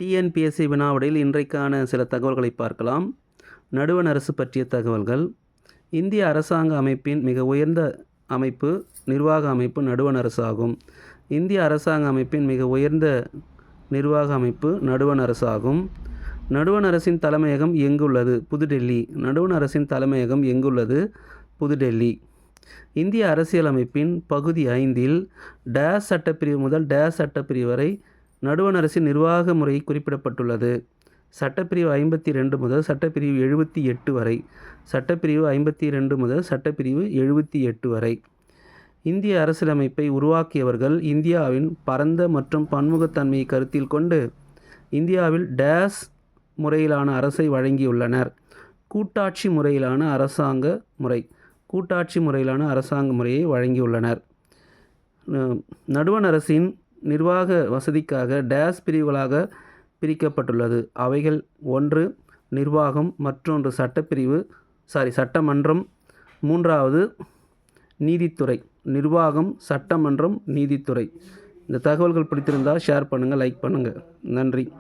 TNPSC வினாவிடையில் இன்றைக்கான சில தகவல்களை பார்க்கலாம். நடுவண் அரசு பற்றிய தகவல்கள். இந்திய அரசாங்க அமைப்பின் மிக உயர்ந்த அமைப்பு நிர்வாக அமைப்பு நடுவண் அரசு ஆகும். இந்திய அரசாங்க அமைப்பின் மிக உயர்ந்த நிர்வாக அமைப்பு நடுவண் அரசு ஆகும். நடுவண் அரசின் தலைமையகம் எங்குள்ளது? புதுடெல்லி. நடுவண் அரசின் தலைமையகம் எங்குள்ளது? புதுடெல்லி. இந்திய அரசியலமைப்பின் பகுதி 5இல் டேஸ் சட்டப்பிரிவு முதல் டேஸ் சட்டப்பிரிவு வரை நடுவண் அரசின் நிர்வாக முறை குறிப்பிடப்பட்டுள்ளது. சட்டப்பிரிவு 52 முதல் சட்டப்பிரிவு 78 வரை. சட்டப்பிரிவு 52 முதல் சட்டப்பிரிவு 78 வரை. இந்திய அரசியலமைப்பை உருவாக்கியவர்கள் இந்தியாவின் பரந்த மற்றும் பன்முகத்தன்மையை கருத்தில் கொண்டு இந்தியாவில் டேஸ் முறையிலான அரசை வழங்கியுள்ளனர். கூட்டாட்சி முறையிலான அரசாங்க முறையை வழங்கியுள்ளனர். நடுவண் அரசின் நிர்வாக வசதிக்காக டேஸ் பிரிவுகளாக பிரிக்கப்பட்டுள்ளது. அவைகள்: 1 நிர்வாகம், மற்றொன்று சட்டமன்றம், 3வது நீதித்துறை. நிர்வாகம், சட்டமன்றம், நீதித்துறை. இந்த தகவல்கள் பிடித்திருந்தால் ஷேர் பண்ணுங்கள், லைக் பண்ணுங்கள். நன்றி.